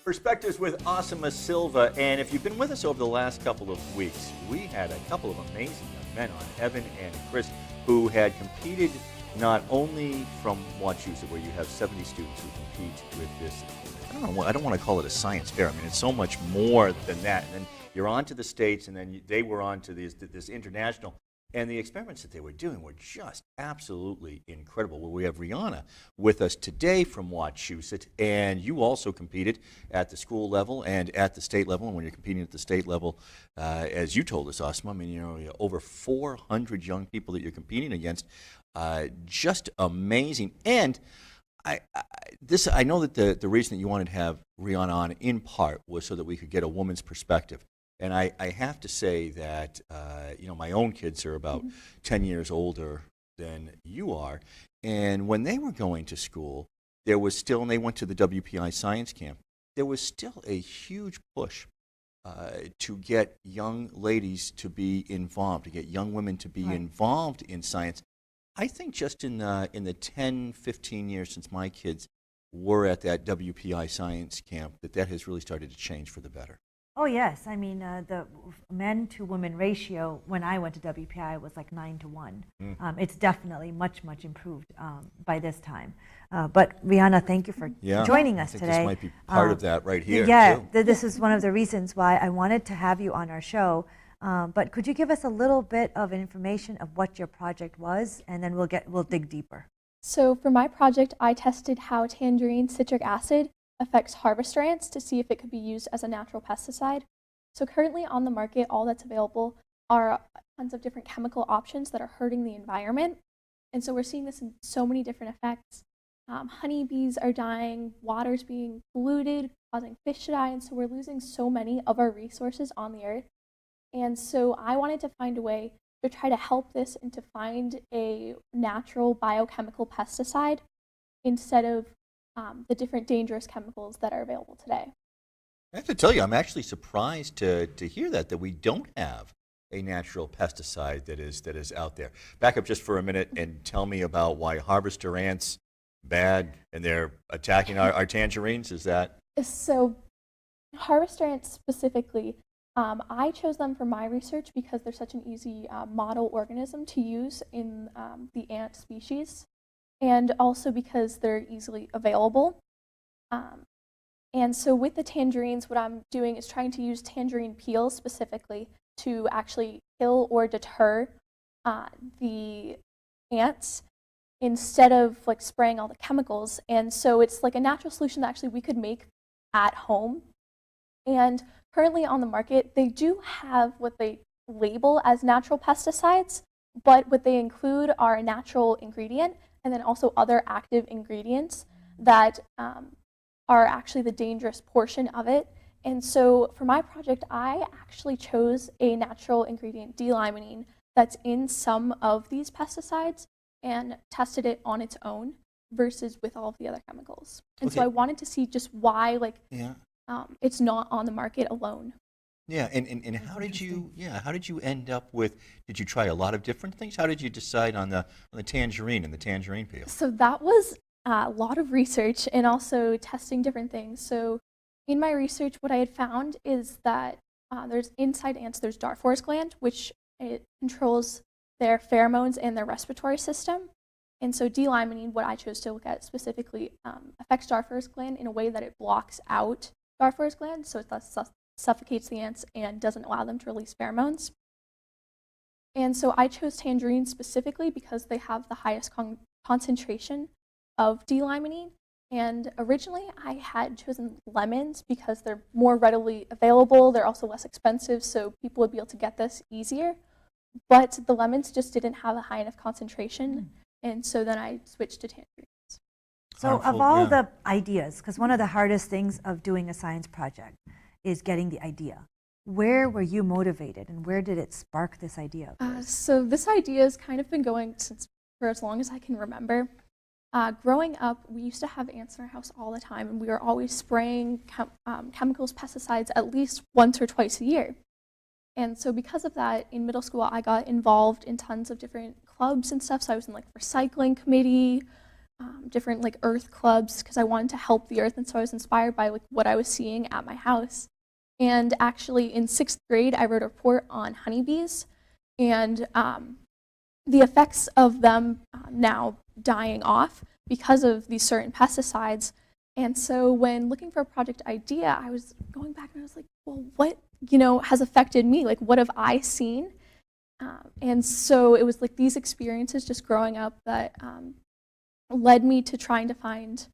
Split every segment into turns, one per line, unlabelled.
Perspectives with Asama Silva, and if you've been with us over the last couple of weeks, we had a couple of amazing young men on, Evan and Chris, who had competed not only from Wachusett, where you have 70 students who compete with this, I don't want to call it a science fair. I mean, it's so much more than that. And then you're on to the States, and then they were on to this international. And the experiments that they were doing were just absolutely incredible. Well, we have Rianna with us today from Wachusett, and you also competed at the school level and at the state level. And when you're competing at the state level, as you told us, Asma, I mean, you know, over 400 young people that you're competing against, just amazing. And I know that the reason that you wanted to have Rianna on in part was so that we could get a woman's perspective. And I have to say that, you know, my own kids are about 10 years older than you are. And when they were going to school, there was still, and they went to the WPI science camp, there was still a huge push to get young ladies to be involved, to get young women to be involved in science. I think just in the 10, 15 years since my kids were at that WPI science camp, that has really started to change for the better.
Oh yes, I mean the men to women ratio when I went to WPI was like 9 to 1. It's definitely much improved by this time. But Rianna, thank you for joining us today.
This might be part of that right here.
Yeah, this is one of the reasons why I wanted to have you on our show. But could you give us a little bit of information of what your project was, and then we'll dig deeper.
So for my project, I tested how tangerine citric acid affects harvester ants to see if it could be used as a natural pesticide. So currently on the market, all that's available are tons of different chemical options that are hurting the environment. And so we're seeing this in so many different effects. Honeybees are dying, water's being polluted, causing fish to die, and so we're losing so many of our resources on the earth. And so I wanted to find a way to try to help this and to find a natural biochemical pesticide instead of the different dangerous chemicals that are available today.
I have to tell you, I'm actually surprised to hear that we don't have a natural pesticide that is out there. Back up just for a minute and tell me about why harvester ants bad and they're attacking our tangerines. Is that?
So harvester ants specifically, I chose them for my research because they're such an easy model organism to use in the ant species, and also because they're easily available. And so with the tangerines, what I'm doing is trying to use tangerine peels specifically to actually kill or deter the ants instead of like spraying all the chemicals. And so it's like a natural solution that actually we could make at home. And currently on the market, they do have what they label as natural pesticides, but what they include are a natural ingredient and then also other active ingredients that are actually the dangerous portion of it. And so for my project, I actually chose a natural ingredient, D-limonene, that's in some of these pesticides and tested it on its own versus with all of the other chemicals. And so I wanted to see just why it's not on the market alone.
Yeah, and how did you end up with, did you try a lot of different things? How did you decide on the tangerine and the tangerine peel?
So that was a lot of research and also testing different things. So in my research, what I had found is that there's inside ants, there's Darfur's gland, which it controls their pheromones and their respiratory system. And so D-limonene, what I chose to look at specifically, affects Darfur's gland in a way that it blocks out Darfur's gland, so it thus suffocates the ants and doesn't allow them to release pheromones. And so I chose tangerines specifically because they have the highest concentration of D-limonene. And originally I had chosen lemons because they're more readily available, they're also less expensive, so people would be able to get this easier. But the lemons just didn't have a high enough concentration, and so then I switched to tangerines.
So of all the ideas, because one of the hardest things of doing a science project is getting the idea. Where were you motivated and where did it spark this idea?
So this idea has kind of been going for as long as I can remember. Growing up, we used to have ants in our house all the time, and we were always spraying chemicals, pesticides at least once or twice a year. And so because of that, in middle school, I got involved in tons of different clubs and stuff. So I was in like recycling committee, different like earth clubs because I wanted to help the earth, and so I was inspired by like what I was seeing at my house. And actually in 6th grade I wrote a report on honeybees and the effects of them now dying off because of these certain pesticides. And so when looking for a project idea, I was going back and I was like, well, what, has affected me? Like, what have I seen? And so it was like these experiences just growing up that led me to trying to find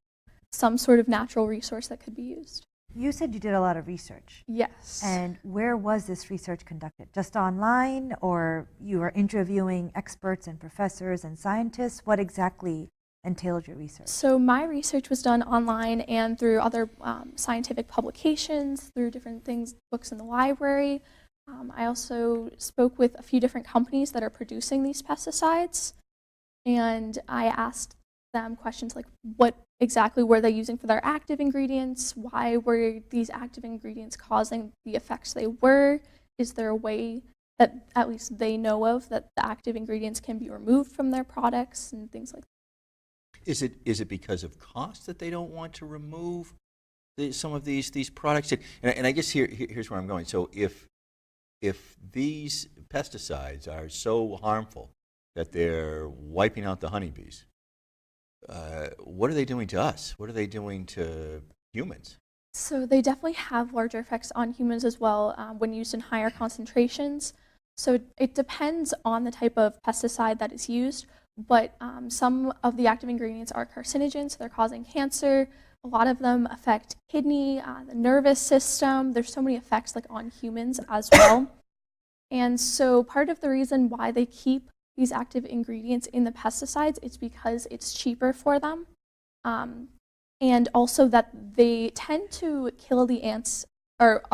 some sort of natural resource that could be used.
You said you did a lot of research.
Yes.
And where was this research conducted? Just online, or you were interviewing experts and professors and scientists? What exactly entailed your research?
So my research was done online and through other scientific publications, through different things, books in the library. I also spoke with a few different companies that are producing these pesticides, and I asked them questions like, what exactly were they using for their active ingredients? Why were these active ingredients causing the effects they were? Is there a way that at least they know of that the active ingredients can be removed from their products and things like that?
Is it because of cost that they don't want to remove some of these products? And I guess here's where I'm going. So if these pesticides are so harmful that they're wiping out the honeybees, what are they doing to us? What are they doing to humans?
So they definitely have larger effects on humans as well when used in higher concentrations. So it depends on the type of pesticide that is used, but some of the active ingredients are carcinogens, so they're causing cancer. A lot of them affect kidney, the nervous system. There's so many effects like on humans as well. And so part of the reason why they keep these active ingredients in the pesticides is because it's cheaper for them. And also that they tend to kill the ants or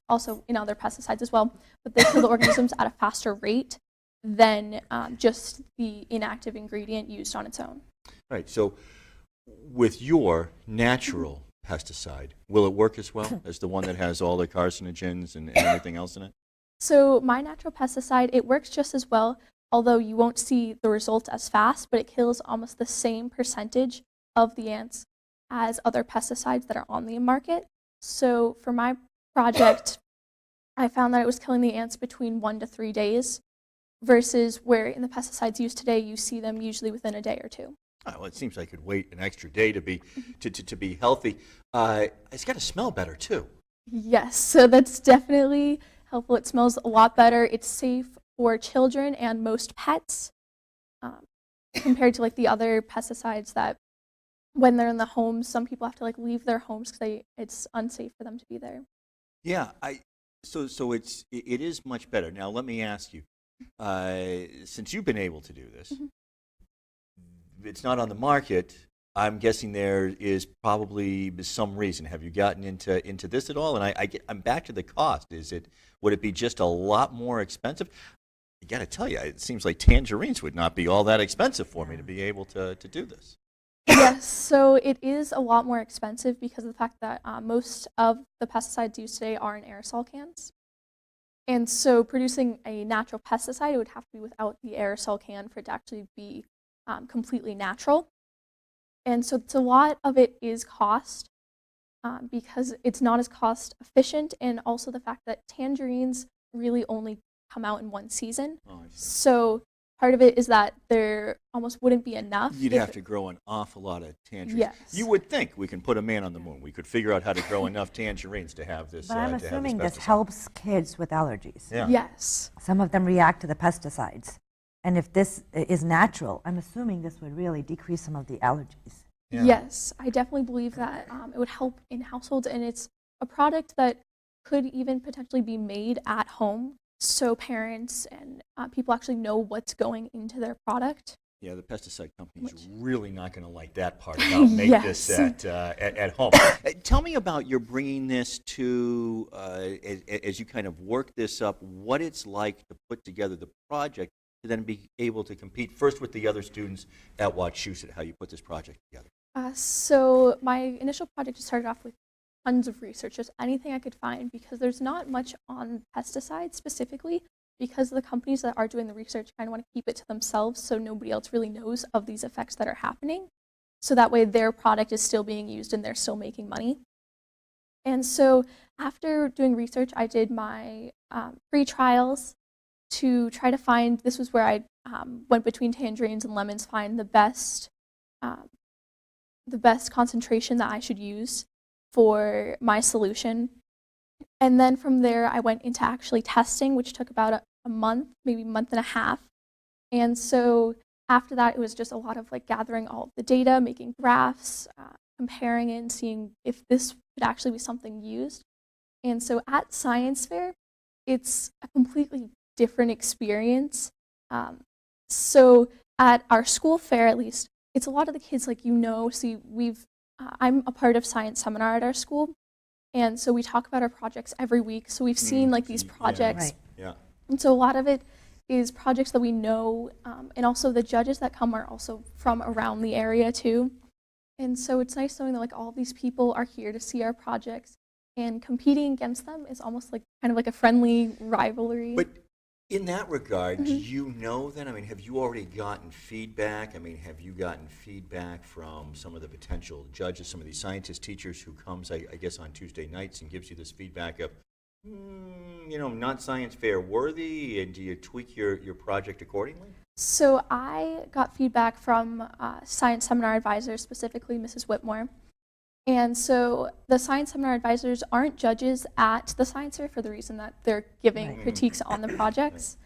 also in other pesticides as well, but they kill the organisms at a faster rate than just the inactive ingredient used on its own.
Right. So with your natural pesticide, will it work as well as the one that has all the carcinogens and everything else in it?
So my natural pesticide, it works just as well, although you won't see the results as fast, but it kills almost the same percentage of the ants as other pesticides that are on the market. So for my project, I found that it was killing the ants between 1 to 3 days, versus where in the pesticides used today, you see them usually within a day or two.
Oh, well, it seems I could wait an extra day to be to be healthy. It's got to smell better too.
Yes, so that's definitely helpful. It smells a lot better. It's safe for children and most pets compared to like the other pesticides that when they're in the homes, some people have to like leave their homes because it's unsafe for them to be there.
Yeah, so it is much better. Now let me ask you, since you've been able to do this, it's not on the market. I'm guessing there is probably some reason. Have you gotten into this at all? And I'm back to the cost. Would it be just a lot more expensive? I got to tell you, it seems like tangerines would not be all that expensive for me to be able to do this.
Yes, so it is a lot more expensive because of the fact that most of the pesticides used today are in aerosol cans. And so producing a natural pesticide, it would have to be without the aerosol can for it to actually be completely natural. And so a lot of it is cost because it's not as cost efficient, and also the fact that tangerines really only come out in one season.
Oh, I see.
So part of it is that there almost wouldn't be enough.
You'd have to grow an awful lot of tangerines.
Yes.
You would think we can put a man on the moon. We could figure out how to grow enough tangerines to have this.
But I'm
to have
assuming this
pesticide.
helps kids with allergies.
Yeah.
Yes.
Some of them react to the pesticides. And if this is natural, I'm assuming this would really decrease some of the allergies.
Yeah.
Yes, I definitely believe that it would help in households, and it's a product that could even potentially be made at home, so parents and people actually know what's going into their product.
Yeah, the pesticide companies are really not going to like that part about make
Yes.
this at home. Tell me about your bringing this to, as you kind of work this up, what it's like to put together the project to then be able to compete first with the other students at Wachusett, how you put this project together.
So my initial project just started off with tons of research, just anything I could find, because there's not much on pesticides specifically, because the companies that are doing the research kind of want to keep it to themselves so nobody else really knows of these effects that are happening. so that way their product is still being used and they're still making money. And so after doing research, I did my free trials to try to find, this was where I went between tangerines and lemons, find the best concentration that I should use for my solution. And then from there, I went into actually testing, which took about a month, maybe a month and a half. And so after that, it was just a lot of like gathering all of the data, making graphs, comparing it and seeing if this could actually be something used. And so at Science Fair, it's a completely different experience. So at our school fair, at least, it's a lot of the kids, like, see, I'm a part of science seminar at our school. And so we talk about our projects every week. So we've seen like these projects.
Yeah. Right.
And so a lot of it is projects that we know, and also the judges that come are also from around the area too. And so it's nice knowing that like all these people are here to see our projects, and competing against them is almost like kind of like a friendly rivalry.
But in that regard, do you know then, I mean, have you already gotten feedback? I mean, have you gotten feedback from some of the potential judges, some of these scientist teachers who comes, I guess, on Tuesday nights and gives you this feedback of, not science fair worthy, and do you tweak your project accordingly?
So I got feedback from science seminar advisors, specifically Mrs. Whitmore. And so the science seminar advisors aren't judges at the science fair for the reason that they're giving critiques on the projects.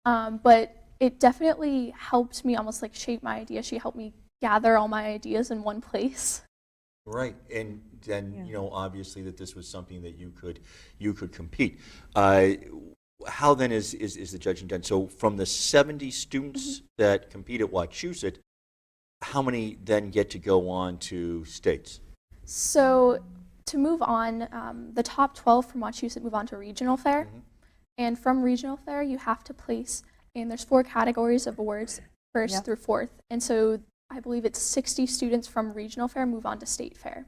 But it definitely helped me almost like shape my idea. She helped me gather all my ideas in one place.
Right, and then obviously that this was something that you could compete. How then is the judging done? So from the 70 students that compete at Wachusett, how many then get to go on to states?
So to move on, the top 12 from Wachusett move on to regional fair. And from regional fair, you have to place, and there's 4 categories of awards, first through 4th. And so I believe it's 60 students from regional fair move on to state fair.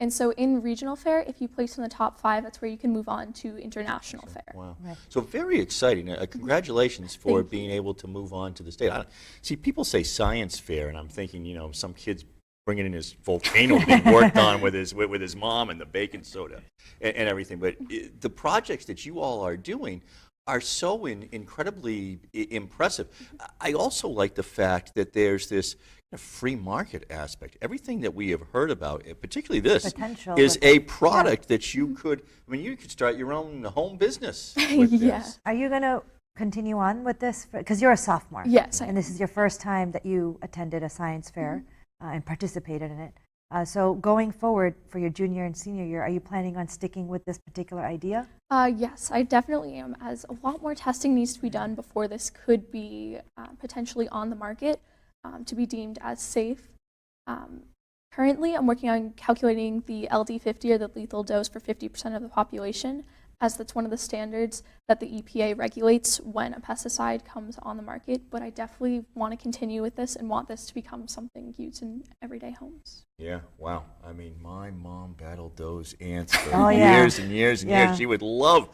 And so in regional fair, if you place in the top 5, that's where you can move on to international fair.
Wow. Right. So very exciting. Congratulations for being able to move on to the state. See, people say science fair, and I'm thinking, some kid's bringing in his volcano being worked on with his mom and the baking soda and everything. But the projects that you all are doing are so incredibly impressive. I also like the fact that there's this free market aspect. Everything that we have heard about, particularly this, is a product that you could start your own home business with this.
Are you going to continue on with this? Because you're a sophomore.
Yes.
And this is your first time that you attended a science fair and participated in it. So going forward for your junior and senior year, are you planning on sticking with this particular idea?
Yes, I definitely am, as a lot more testing needs to be done before this could be potentially on the market to be deemed as safe. Currently, I'm working on calculating the LD50, or the lethal dose, for 50% of the population, as that's one of the standards that the EPA regulates when a pesticide comes on the market. But I definitely want to continue with this and want this to become something used in everyday homes.
Yeah, wow. I mean, my mom battled those ants for years and years and years. She would love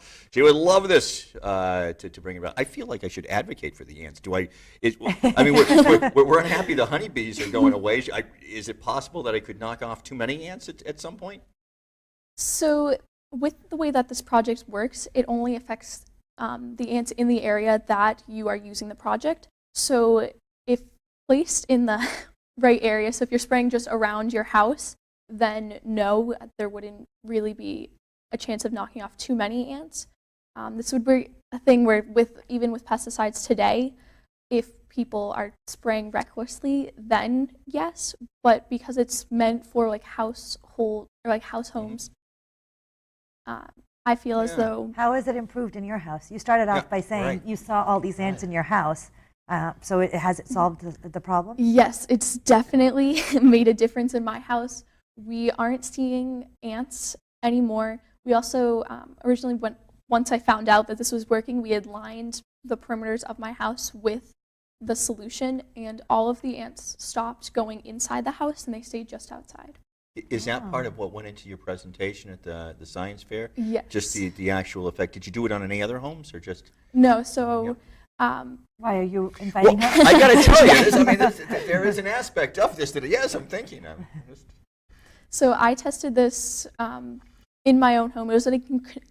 this to bring it about. I feel like I should advocate for the ants. We're unhappy the honeybees are going away. Is it possible that I could knock off too many ants at some point?
So with the way that this project works, it only affects the ants in the area that you are using the project. So if placed in the right area, so if you're spraying just around your house, then no, there wouldn't really be a chance of knocking off too many ants. This would be a thing where even with pesticides today, if people are spraying recklessly, then yes, but because it's meant for like house homes, I feel as though...
How has it improved in your house? You started off by saying you saw all these ants in your house. So has it solved the problem?
Yes, it's definitely made a difference in my house. We aren't seeing ants anymore. We also originally, once I found out that this was working, we had lined the perimeters of my house with the solution, and all of the ants stopped going inside the house and they stayed just outside.
Is that part of what went into your presentation at the science fair?
Yes.
Just the actual effect. Did you do it on any other homes or just?
No, so
Why are you inviting
Well,
her?
I got to tell you, there is an aspect of this that, yes, I'm thinking.
So I tested this in my own home. It was in a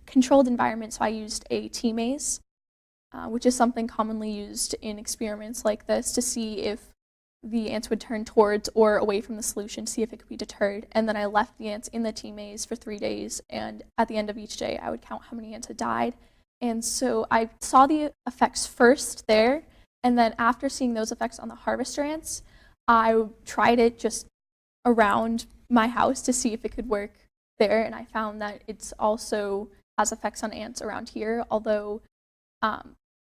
controlled environment, so I used a tea maze, which is something commonly used in experiments like this to see if the ants would turn towards or away from the solution, see if it could be deterred. And then I left the ants in the tea maze for 3 days, and at the end of each day, I would count how many ants had died. And so I saw the effects first there, and then after seeing those effects on the harvester ants, I tried it just around my house to see if it could work there, and I found that it's also has effects on ants around here, although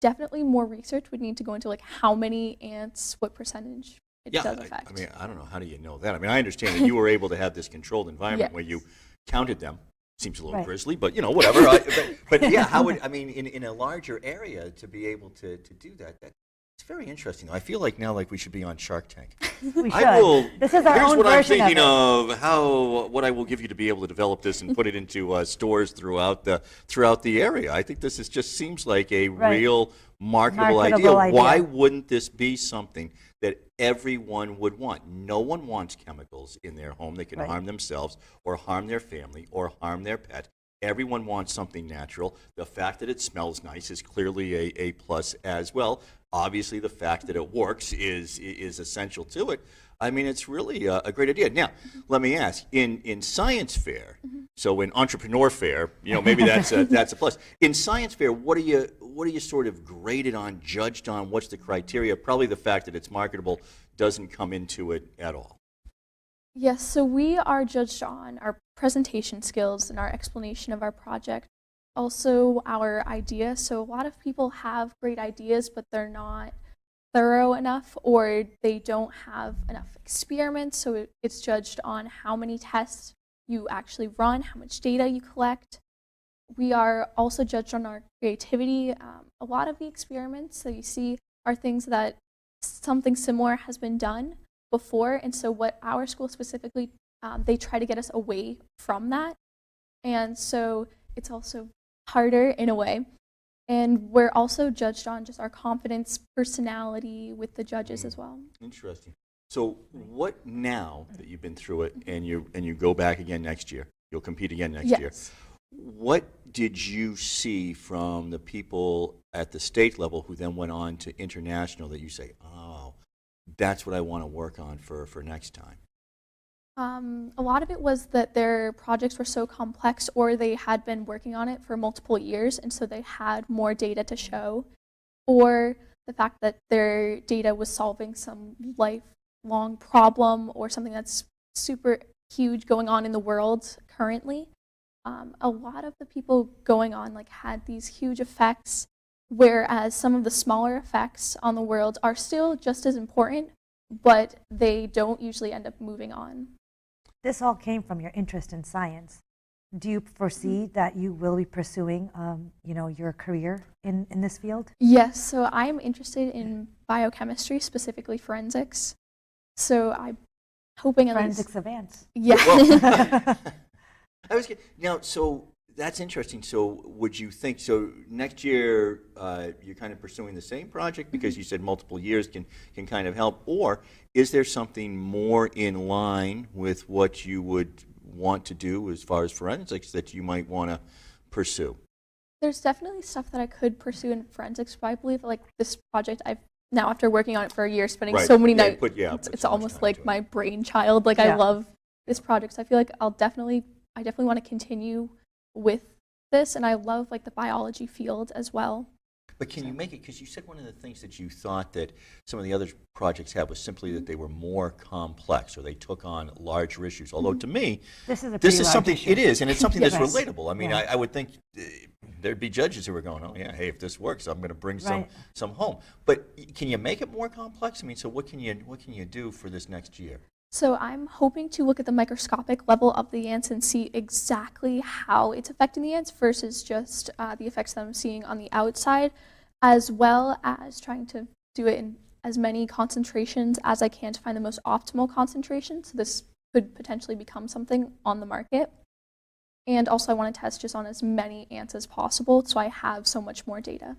definitely more research would need to go into like how many ants, what percentage it does affect.
I mean, I don't know, how do you know that? I mean, I understand that you were able to have this controlled environment where you counted them. Seems a little grisly, but whatever. But yeah, how would, I mean, in a larger area to be able to do that, it's very interesting. I feel like now like we should be on Shark Tank.
We should. This is our
Here's
own
what I'm
version
thinking
of
of what I will give you to be able to develop this and put it into stores throughout the area. I think this just seems like a real marketable idea. Why wouldn't this be something that everyone would want? No one wants chemicals in their home that can harm themselves or harm their family or harm their pet. Everyone wants something natural. The fact that it smells nice is clearly a plus as well. Obviously, the fact that it works is essential to it. I mean, it's really a great idea. Now, let me ask, in science fair, so in entrepreneur fair, maybe that's a plus. In science fair, what are you sort of graded on, judged on? What's the criteria? Probably the fact that it's marketable doesn't come into it at all.
Yes, so we are judged on our presentation skills and our explanation of our project. Also our idea. So a lot of people have great ideas, but they're not thorough enough, or they don't have enough experiments. So it's judged on how many tests you actually run, how much data you collect. We are also judged on our creativity. A lot of the experiments that you see are things that something similar has been done before, and so what our school specifically, they try to get us away from that, and so it's also harder in a way. And we're also judged on just our confidence, personality with the judges as well.
Interesting. So what now that you've been through it and you go back again next year, you'll compete again next year, what did you see from the people at the state level who then went on to international that you say, oh, that's what I want to work on for next time?
A lot of it was that their projects were so complex, or they had been working on it for multiple years, and so they had more data to show, or the fact that their data was solving some lifelong problem or something that's super huge going on in the world currently. A lot of the people going on had these huge effects, whereas some of the smaller effects on the world are still just as important, but they don't usually end up moving on.
This all came from your interest in science. Do you foresee that you will be pursuing, your career in this field?
Yes, so I'm interested in biochemistry, specifically forensics. So I'm hoping at least...
Forensics of ants.
Yeah.
Well, now, so that's interesting. So would you think, so next year you're kind of pursuing the same project because you said multiple years can kind of help, or is there something more in line with what you would want to do as far as forensics that you might want to pursue?
There's definitely stuff that I could pursue in forensics, but I believe this project, I've now, after working on it for a year, spending so many nights, it's almost like my brainchild. I love this project, so I feel like I definitely want to continue with this, and I love the biology field as well.
But can you make it, because you said one of the things that you thought that some of the other projects had was simply that they were more complex, or they took on larger issues, although to me,
this is
something,
issue.
it is, and it's something that's relatable. I mean, I would think there'd be judges who were going, oh yeah, hey, if this works, I'm going to bring some home. But can you make it more complex? I mean, so what can you do for this next year?
So I'm hoping to look at the microscopic level of the ants and see exactly how it's affecting the ants versus just the effects that I'm seeing on the outside, as well as trying to do it in as many concentrations as I can to find the most optimal concentration. So this could potentially become something on the market. And also I want to test just on as many ants as possible, so I have so much more data.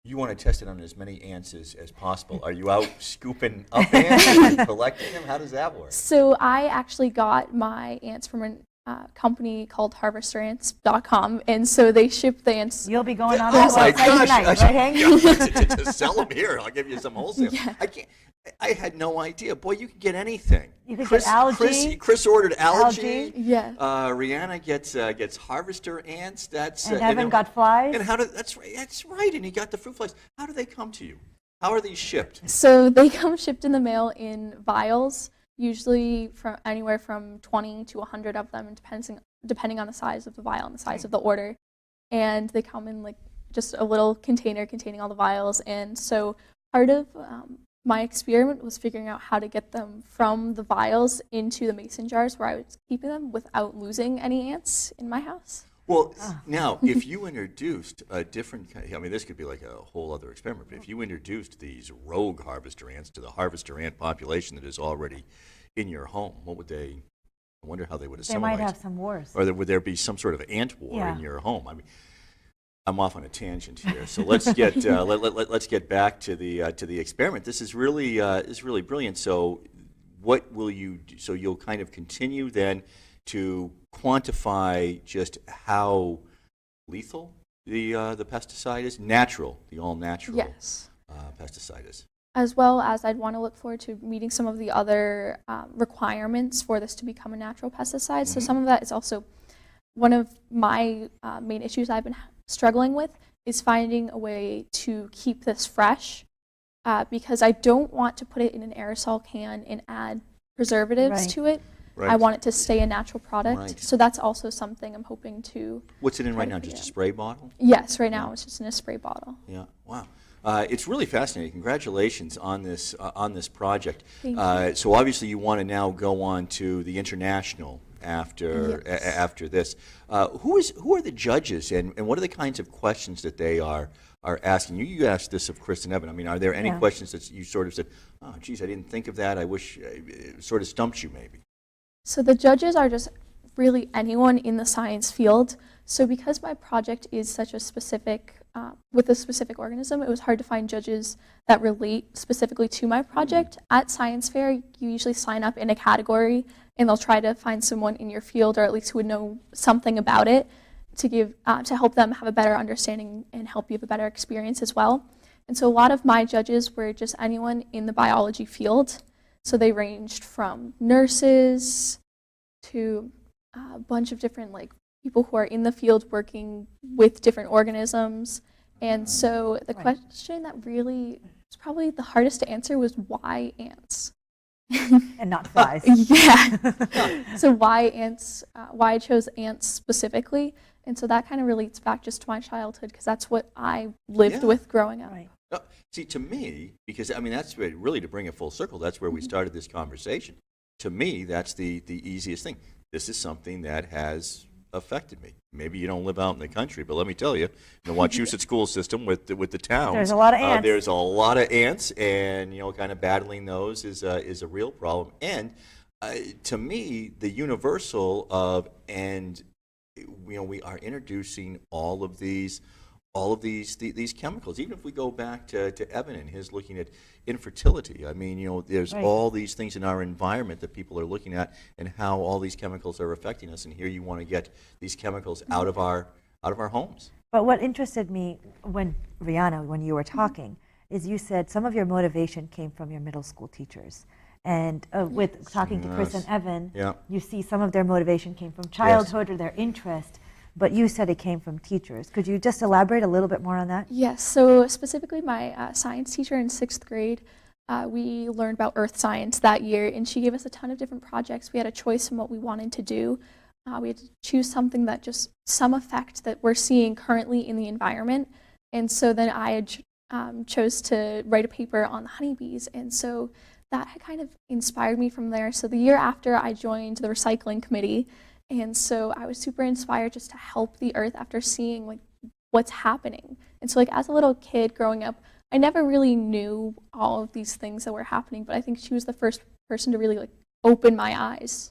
You want to test it on as many ants as possible. Are you out scooping up ants and collecting them? How does that work?
So I actually got my ants from a company called harvesterants.com, and so they ship the ants.
You'll be going on
Oh
that
my
website
gosh!
tonight, right, Hank?
To sell them here, I'll give you some wholesale.
Yeah.
I can't. I had no idea. Boy, you could get anything.
You could get algae.
Chris ordered algae.
Yeah.
Rianna gets harvester ants. That's
And Evan got flies.
And how do that's right? That's right. And he got the fruit flies. How do they come to you? How are these shipped?
So they come shipped in the mail in vials, usually from anywhere from 20 to 100 of them, depending on the size of the vial and the size of the order. And they come in like just a little container containing all the vials. And so part of my experiment was figuring out how to get them from the vials into the mason jars where I was keeping them without losing any ants in my house.
Well, now, if you introduced a different kind, I mean, this could be like a whole other experiment, but if you introduced these rogue harvester ants to the harvester ant population that is already in your home, what would they, I wonder how they would
They
assimilate.
might have some wars.
Or would there be some sort of ant war in your home? I mean, I'm off on a tangent here, so let's get let's get back to the experiment. This is really brilliant. So, what will you do? So you'll kind of continue then to quantify just how lethal the pesticide is, the all natural
Yes.
pesticide is.
As well as I'd want to look forward to meeting some of the other requirements for this to become a natural pesticide. So some of that is also one of my main issues I've been struggling with is finding a way to keep this fresh because I don't want to put it in an aerosol can and add preservatives to it.
Right.
I want it to stay a natural product.
Right.
So that's also something I'm hoping to.
What's it in right now?
figure
Just a
out.
spray bottle?
Yes, right now it's just in a spray bottle.
Yeah. Wow. It's really fascinating. Congratulations on this project.
Thank you.
So obviously you want to now go on to the international after
Yes.
after this. Who are the judges and what are the kinds of questions that they are asking you? You asked this of Chris and Evan. I mean, are there any questions that you sort of said, oh, geez, I didn't think of that. I wish it sort of stumped you maybe.
So the judges are just really anyone in the science field. So because my project is such a specific, with a specific organism, it was hard to find judges that relate specifically to my project. At science fair, you usually sign up in a category and they'll try to find someone in your field or at least who would know something about it to give, to help them have a better understanding and help you have a better experience as well. And so a lot of my judges were just anyone in the biology field. So they ranged from nurses to a bunch of different like people who are in the field working with different organisms. And so the question that really was probably the hardest to answer was why ants?
And not flies.
Yeah. So why ants? Why I chose ants specifically. And so that kind of relates back just to my childhood because that's what I lived with growing up.
Right.
See, to me, because I mean, that's really to bring it full circle, that's where we started this conversation. To me, that's the easiest thing. This is something that has affected me. Maybe you don't live out in the country, but let me tell you, in the Wachusett school system with the towns,
There's a lot of ants.
There's a lot of ants, and kind of battling those is a real problem. And to me, the universal of we are introducing all of these chemicals. Even if we go back to Evan and his looking at infertility, I mean, there's all these things in our environment that people are looking at and how all these chemicals are affecting us. And here you want to get these chemicals out of our homes.
But what interested me Rianna, when you were talking, is you said some of your motivation came from your middle school teachers. And with talking to Chris and Evan, you see some of their motivation came from childhood or their interest. But you said it came from teachers. Could you just elaborate a little bit more on that?
Yes, so specifically my science teacher in 6th grade, we learned about earth science that year, and she gave us a ton of different projects. We had a choice in what we wanted to do. We had to choose something that just some effect that we're seeing currently in the environment. And so then I had chose to write a paper on the honeybees, and so that had kind of inspired me from there. So the year after, I joined the recycling committee. And so I was super inspired just to help the earth after seeing like what's happening. And so like as a little kid growing up, I never really knew all of these things that were happening, but I think she was the first person to really like open my eyes.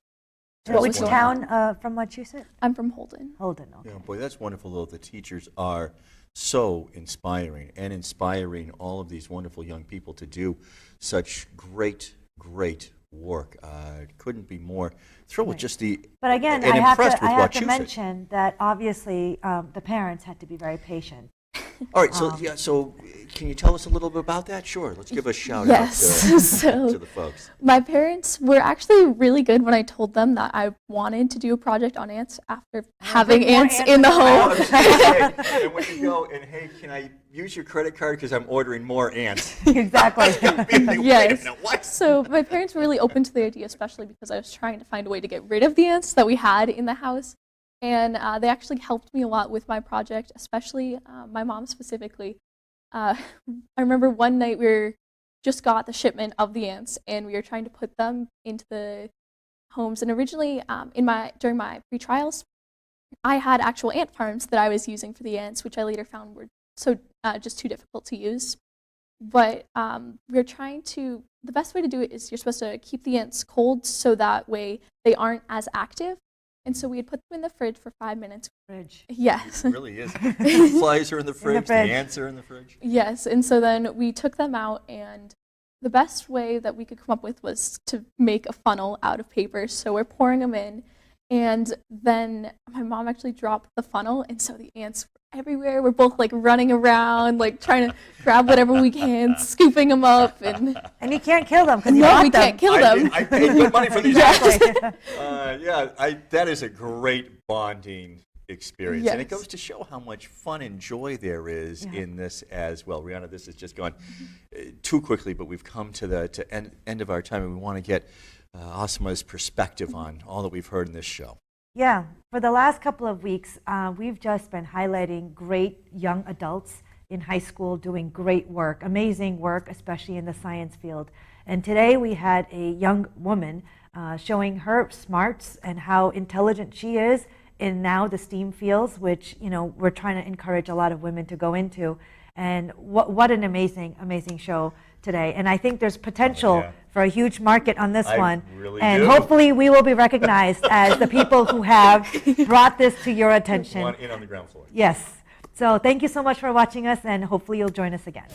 Which town from Wachusett?
I'm from Holden.
Holden, okay.
Yeah, boy, that's wonderful though. The teachers are so inspiring and inspiring all of these wonderful young people to do such great work. Couldn't be more thrilled with just the
But again,
and
I have
impressed
to,
with
I have to
Wachusett.
mention that obviously the parents had to be very patient.
All right, so so can you tell us a little bit about that? Sure, let's give a shout
Yes.
out
So
to the folks.
my parents were actually really good when I told them that I wanted to do a project on ants after having
bring more
ants
ants
in the
in the
home.
And when you go and hey, can I use your credit card because I'm ordering more ants?
Exactly.
Wait a
Yes.
minute, what?
So my parents were really open to the idea, especially because I was trying to find a way to get rid of the ants that we had in the house. And they actually helped me a lot with my project, especially my mom specifically. I remember one night just got the shipment of the ants, and we were trying to put them into the homes. And originally, during my pre-trials, I had actual ant farms that I was using for the ants, which I later found were just too difficult to use. But we're trying to. The best way to do it is you're supposed to keep the ants cold, so that way they aren't as active. And so we had put them in the fridge for 5 minutes.
Fridge.
Yes.
It really is. The flies are in the fridge, the
fridge.
ants are in the fridge.
Yes, and so then we took them out, and the best way that we could come up with was to make a funnel out of paper. So we're pouring them in, and then my mom actually dropped the funnel, and so the ants were everywhere. We're both like running around, like trying to grab whatever we can, scooping them up, and
And you can't kill them because you
no,
bought
we
them.
can't kill them.
I paid good money for these
Exactly.
that is a great bonding experience. And it
Yes.
goes to show how much fun and joy there is in this as well. Rianna, this has just gone too quickly, but we've come to the end of our time, and we want to get Asma's perspective on all that we've heard in this show.
Yeah, for the last couple of weeks, we've just been highlighting great young adults in high school doing great work, amazing work, especially in the science field. And today we had a young woman showing her smarts and how intelligent she is in now the STEAM fields, which we're trying to encourage a lot of women to go into. And what an amazing show today. And I think there's potential for a huge market on this
I
one.
really
and
do.
hopefully we will be recognized as the people who have brought this to your attention.
One in on the ground floor.
Yes. So thank you so much for watching us, and hopefully you'll join us again.